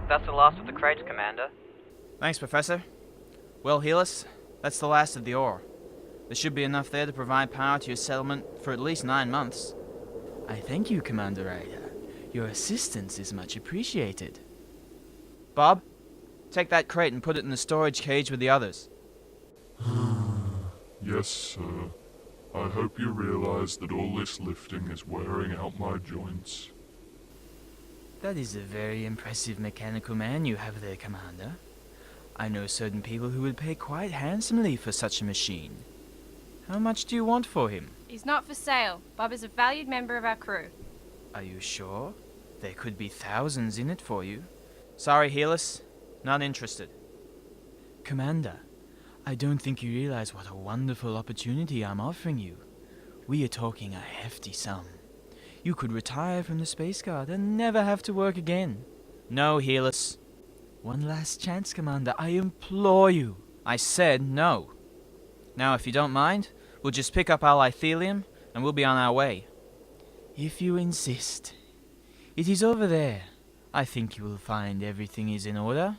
That's the last of the crates, Commander. Thanks, Professor. Well, Helis, that's the last of the ore. There should be enough there to provide power to your settlement for at least 9 months. I thank you, Commander Ryder. Your assistance is much appreciated. Bob, take that crate and put it in the storage cage with the others. Yes, sir. I hope you realize that all this lifting is wearing out my joints. That is a very impressive mechanical man you have there, Commander. I know certain people who would pay quite handsomely for such a machine. How much do you want for him? He's not for sale. Bob is a valued member of our crew. Are you sure? There could be thousands in it for you. Sorry, Helis. Not interested. Commander, I don't think you realize what a wonderful opportunity I'm offering you. We are talking a hefty sum. You could retire from the Space Guard and never have to work again. No, Helis. One last chance, Commander. I implore you. I said no. Now, if you don't mind, we'll just pick up our lithelium and we'll be on our way. If you insist. It is over there. I think you will find everything is in order.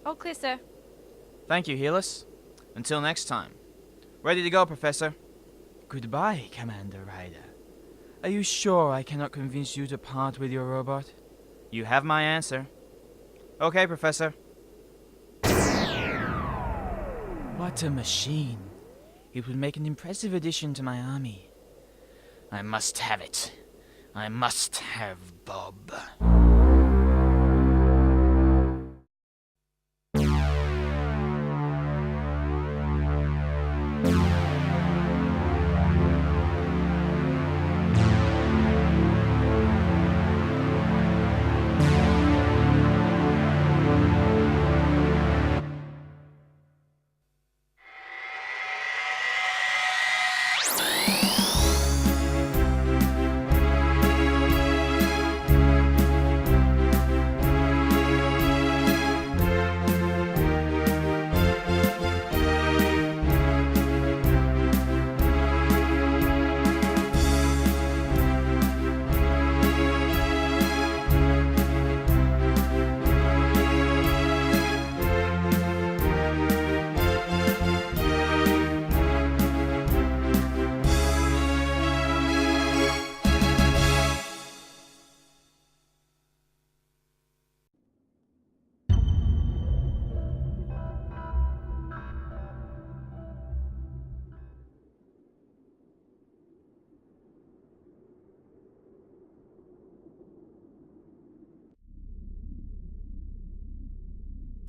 All clear, sir. Thank you, Helis. Until next time. Ready to go, Professor. Goodbye, Commander Ryder. Are you sure I cannot convince you to part with your robot? You have my answer. Okay, Professor. What a machine. It would make an impressive addition to my army. I must have it. I must have Bob.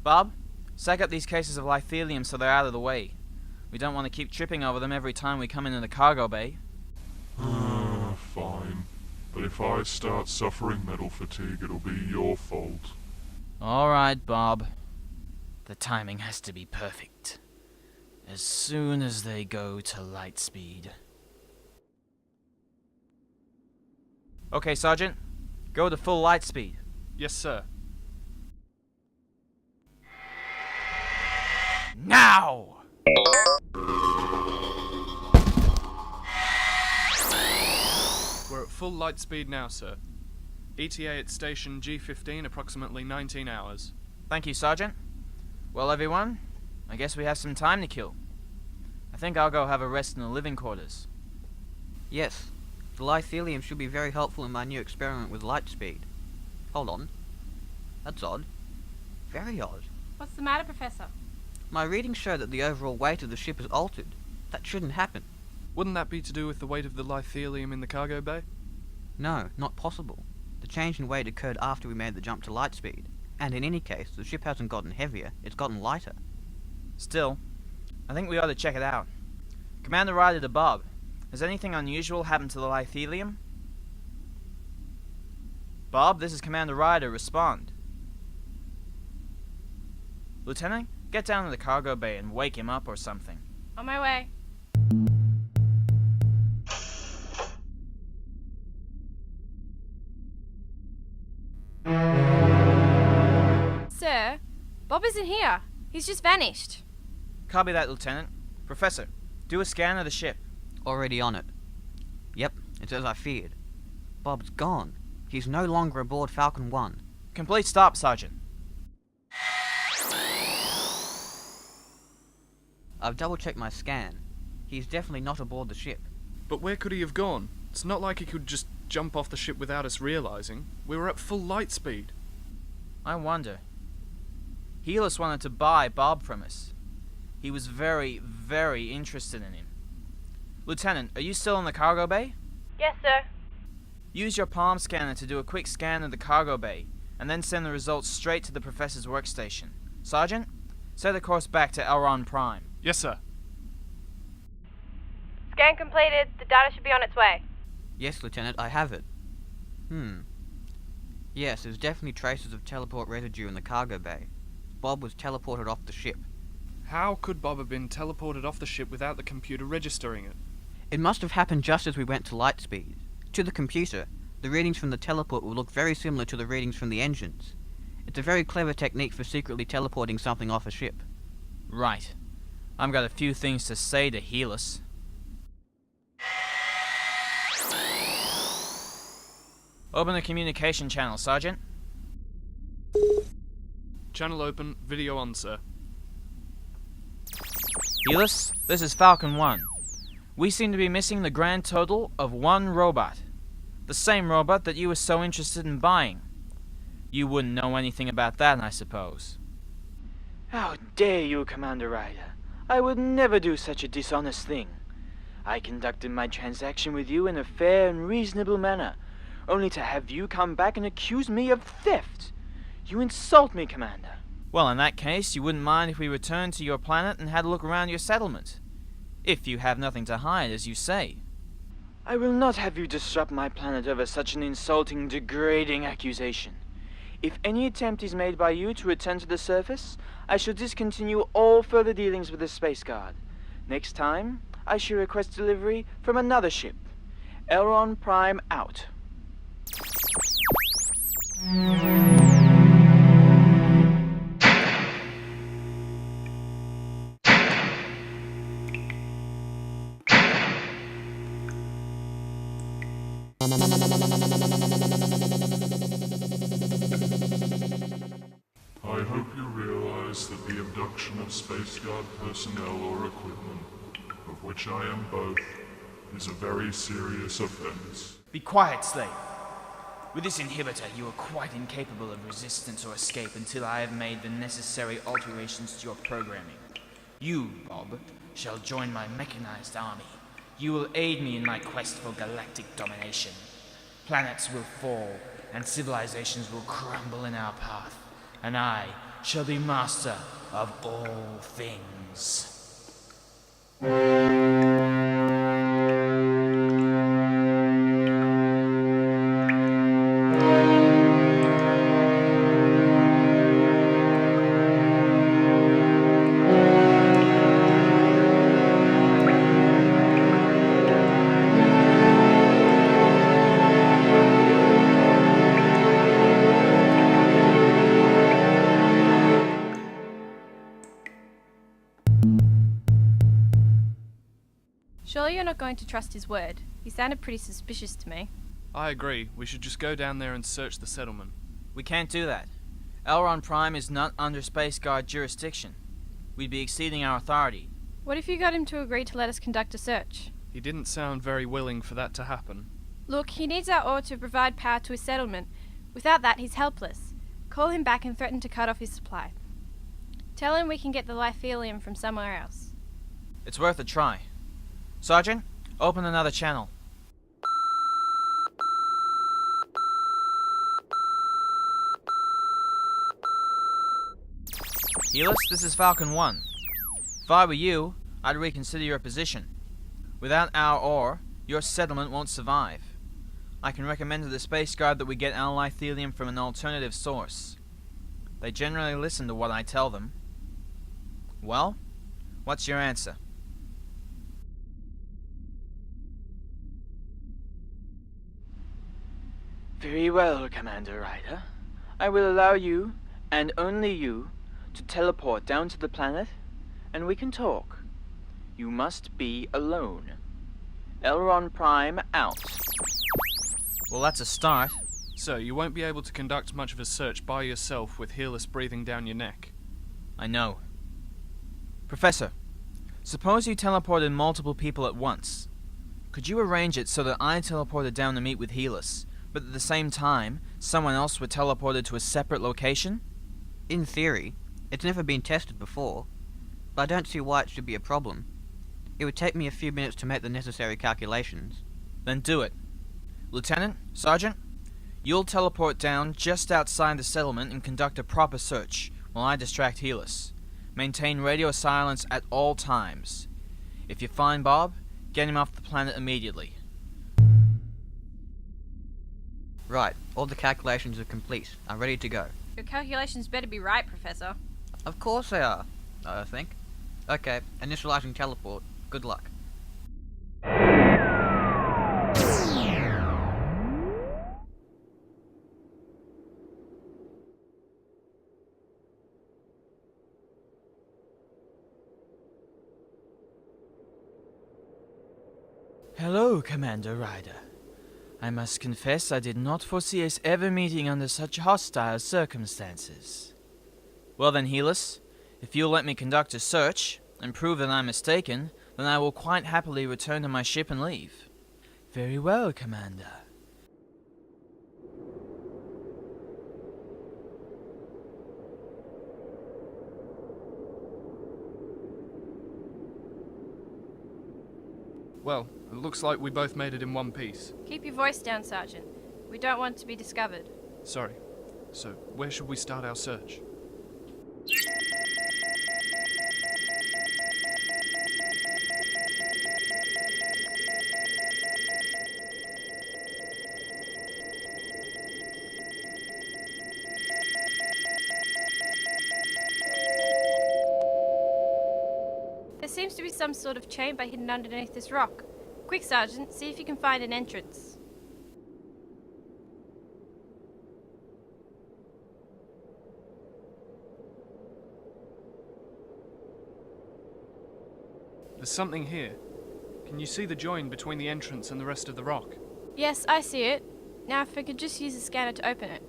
Bob, sack up these cases of lithelium so they're out of the way. We don't want to keep tripping over them every time we come into the cargo bay. Fine. But if I start suffering metal fatigue, it'll be your fault. Alright, Bob. The timing has to be perfect. As soon as they go to light speed. Okay, Sergeant. Go to full light speed. Yes, sir. Now! We're at full light speed now, sir. ETA at station G15, approximately 19 hours. Thank you, Sergeant. Well, everyone, I guess we have some time to kill. I think I'll go have a rest in the living quarters. Yes, the lithelium should be very helpful in my new experiment with light speed. Hold on. That's odd. Very odd. What's the matter, Professor? My readings show that the overall weight of the ship is altered. That shouldn't happen. Wouldn't that be to do with the weight of the lithelium in the cargo bay? No, not possible. The change in weight occurred after we made the jump to light speed. And in any case, the ship hasn't gotten heavier, it's gotten lighter. Still, I think we ought to check it out. Commander Ryder to Bob, has anything unusual happened to the lithelium? Bob, this is Commander Ryder, respond. Lieutenant, get down to the cargo bay and wake him up or something. On my way. Sir, Bob isn't here. He's just vanished. Copy that, Lieutenant. Professor, do a scan of the ship. Already on it. Yep, it's as I feared. Bob's gone. He's no longer aboard Falcon 1. Complete stop, Sergeant. I've double-checked my scan. He's definitely not aboard the ship. But where could he have gone? It's not like he could just jump off the ship without us realizing. We were at full light speed. I wonder. Helis wanted to buy Bob from us. He was very, very interested in him. Lieutenant, are you still in the cargo bay? Yes, sir. Use your palm scanner to do a quick scan of the cargo bay, and then send the results straight to the professor's workstation. Sergeant, set the course back to Elron Prime. Yes, sir. Scan completed. The data should be on its way. Yes, Lieutenant, I have it. Yes, there's definitely traces of teleport residue in the cargo bay. Bob was teleported off the ship. How could Bob have been teleported off the ship without the computer registering it? It must have happened just as we went to light speed. To the computer, the readings from the teleport will look very similar to the readings from the engines. It's a very clever technique for secretly teleporting something off a ship. Right. I've got a few things to say to Helis. Open the communication channel, Sergeant. Channel open, video on, sir. Helis, this is Falcon 1. We seem to be missing the grand total of one robot. The same robot that you were so interested in buying. You wouldn't know anything about that, I suppose. How dare you, Commander Ryder? I would never do such a dishonest thing. I conducted my transaction with you in a fair and reasonable manner, only to have you come back and accuse me of theft. You insult me, Commander. Well, in that case, you wouldn't mind if we returned to your planet and had a look around your settlement. If you have nothing to hide, as you say. I will not have you disrupt my planet over such an insulting, degrading accusation. If any attempt is made by you to return to the surface, I shall discontinue all further dealings with the Space Guard. Next time, I shall request delivery from another ship. Elron Prime out. I hope you realize that the abduction of Space Guard personnel or equipment, of which I am both, is a very serious offense. Be quiet, slave. With this inhibitor, you are quite incapable of resistance or escape until I have made the necessary alterations to your programming. You, Bob, shall join my mechanized army. You will aid me in my quest for galactic domination. Planets will fall, and civilizations will crumble in our path, and I shall be master of all things. Surely you're not going to trust his word. He sounded pretty suspicious to me. I agree. We should just go down there and search the settlement. We can't do that. Elron Prime is not under Space Guard jurisdiction. We'd be exceeding our authority. What if you got him to agree to let us conduct a search? He didn't sound very willing for that to happen. Look, he needs our ore to provide power to his settlement. Without that, he's helpless. Call him back and threaten to cut off his supply. Tell him we can get the lithium from somewhere else. It's worth a try. Sergeant, open another channel. Helis, this is Falcon 1. If I were you, I'd reconsider your position. Without our ore, your settlement won't survive. I can recommend to the Space Guard that we get our lithium from an alternative source. They generally listen to what I tell them. Well, what's your answer? Very well, Commander Ryder. I will allow you, and only you, to teleport down to the planet, and we can talk. You must be alone. Elron Prime out. Well, that's a start. Sir, you won't be able to conduct much of a search by yourself with Helis breathing down your neck. I know. Professor, suppose you teleported multiple people at once. Could you arrange it so that I teleported down to meet with Helis, but at the same time, someone else were teleported to a separate location? In theory, it's never been tested before, but I don't see why it should be a problem. It would take me a few minutes to make the necessary calculations. Then do it. Lieutenant, Sergeant, you'll teleport down just outside the settlement and conduct a proper search while I distract Helis. Maintain radio silence at all times. If you find Bob, get him off the planet immediately. Right, all the calculations are complete. I'm ready to go. Your calculations better be right, Professor. Of course they are, I think. Okay, initializing teleport. Good luck. Hello, Commander Ryder. I must confess I did not foresee us ever meeting under such hostile circumstances. Well then, Helis, if you'll let me conduct a search, and prove that I'm mistaken, then I will quite happily return to my ship and leave. Very well, Commander. Well, it looks like we both made it in one piece. Keep your voice down, Sergeant. We don't want to be discovered. Sorry. So, where should we start our search? There seems to be some sort of chamber hidden underneath this rock. Quick, Sergeant, see if you can find an entrance. There's something here. Can you see the join between the entrance and the rest of the rock? Yes, I see it. Now if I could just use the scanner to open it.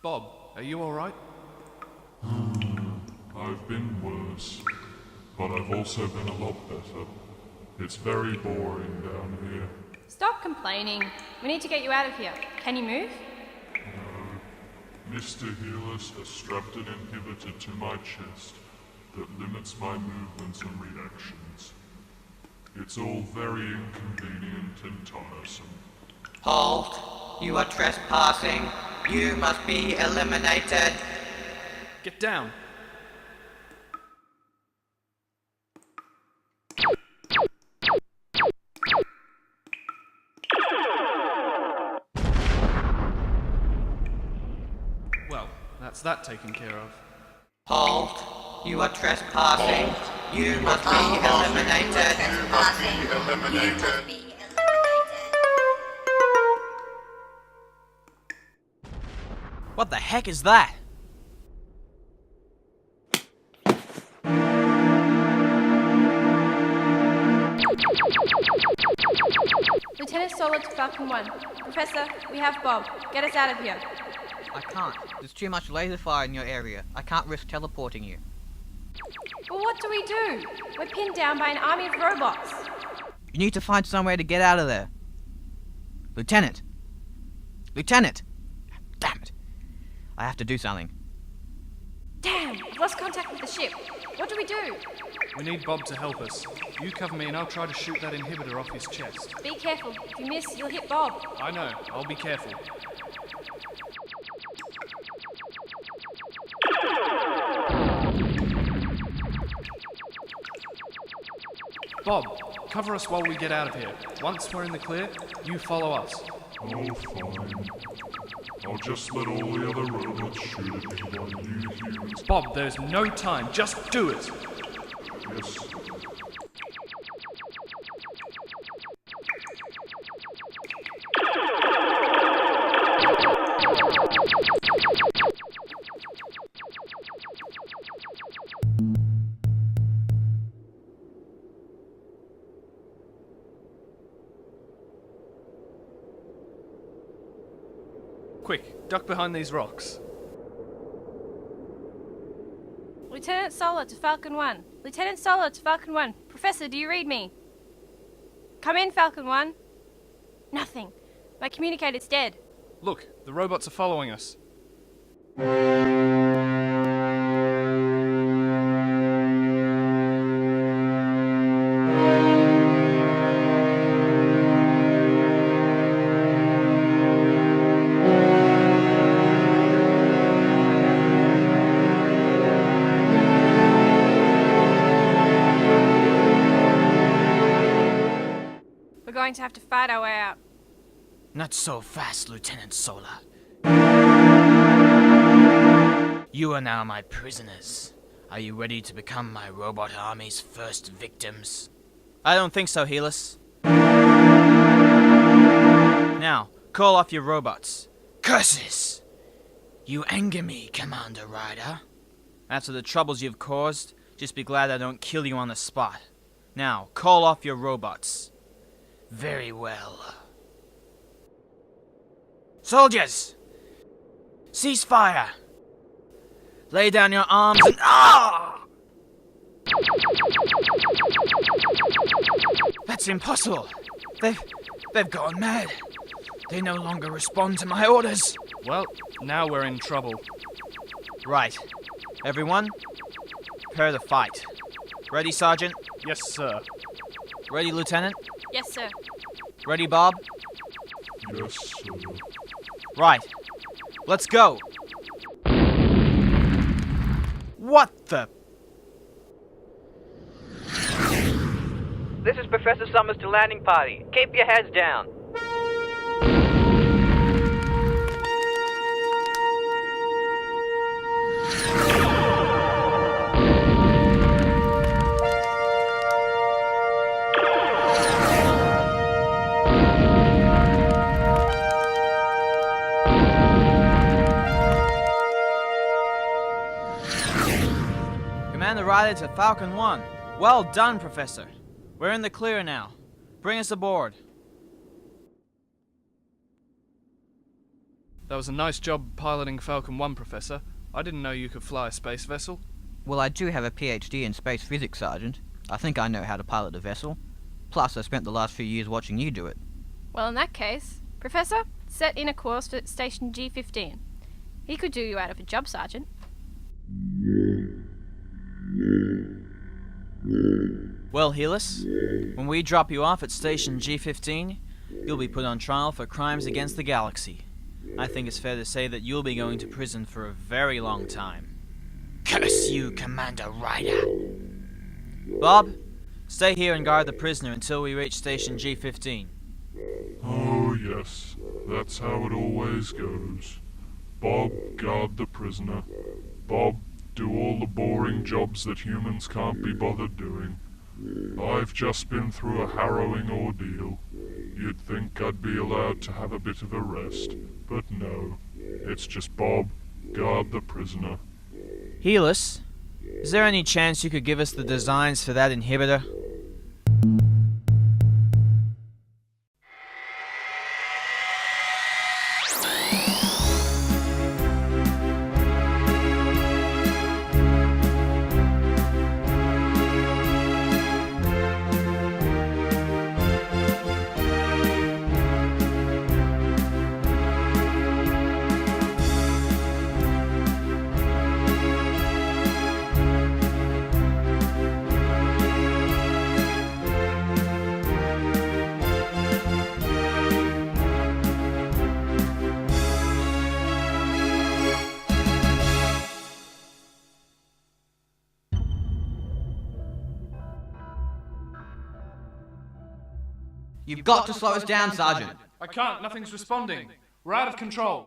Bob, are you alright? I've been worse, but I've also been a lot better. It's very boring down here. Stop complaining. We need to get you out of here. Can you move? Mr. Helis has strapped an inhibitor to my chest that limits my movements and reactions. It's all very inconvenient and tiresome. Halt! You are trespassing. You must be eliminated. Get down! Well, that's that taken care of. Halt! You are trespassing. You must be eliminated. You must be eliminated. What the heck is that? Lieutenant Solar to Falcon 1. Professor, we have Bob. Get us out of here. I can't. There's too much laser fire in your area. I can't risk teleporting you. Well, what do we do? We're pinned down by an army of robots. You need to find some way to get out of there. Lieutenant! Lieutenant! Damn it! I have to do something. Damn, we've lost contact with the ship. What do we do? We need Bob to help us. You cover me and I'll try to shoot that inhibitor off his chest. Be careful. If you miss, you'll hit Bob. I know. I'll be careful. Bob, cover us while we get out of here. Once we're in the clear, you follow us. Oh, fine. I'll just let all the other robots shoot at me while you humans... Bob, there's no time. Just do it. Yes. Quick, duck behind these rocks. Lieutenant Solar to Falcon 1. Lieutenant Solar to Falcon 1. Professor, do you read me? Come in, Falcon 1. Nothing. My communicator's dead. Look, the robots are following us. We're going to have to fight our way out. Not so fast, Lieutenant Solar. You are now my prisoners. Are you ready to become my robot army's first victims? I don't think so, Helis. Now, call off your robots. Curses! You anger me, Commander Ryder. After the troubles you've caused, just be glad I don't kill you on the spot. Now, call off your robots. Very well. Soldiers! Cease fire! Lay down your arms and... Ah! That's impossible. They've gone mad. They no longer respond to my orders. Well, now we're in trouble. Right. Everyone, prepare to fight. Ready, Sergeant? Yes, sir. Ready, Lieutenant? Yes, sir. Ready, Bob? Yes, sir. Right. Let's go. What the... This is Professor Summers to landing party. Keep your heads down. Commander Ryder to Falcon 1. Well done, Professor. We're in the clear now. Bring us aboard. That was a nice job piloting Falcon 1, Professor. I didn't know you could fly a space vessel. Well, I do have a PhD in space physics, Sergeant. I think I know how to pilot a vessel. Plus, I spent the last few years watching you do it. Well, in that case, Professor, set in a course for Station G15. He could do you out of a job, Sergeant. Well, Helis, when we drop you off at Station G15, you'll be put on trial for crimes against the galaxy. I think it's fair to say that you'll be going to prison for a very long time. Curse you, Commander Ryder! Bob, stay here and guard the prisoner until we reach Station G15. Oh, yes. That's how it always goes. Bob, guard the prisoner. Bob, do all the boring jobs that humans can't be bothered doing. I've just been through a harrowing ordeal. You'd think I'd be allowed to have a bit of a rest, but no. It's just Bob, guard the prisoner. Helis, is there any chance you could give us the designs for that inhibitor? You've got to slow us down, Sergeant. I can't, nothing's responding. We're out of control.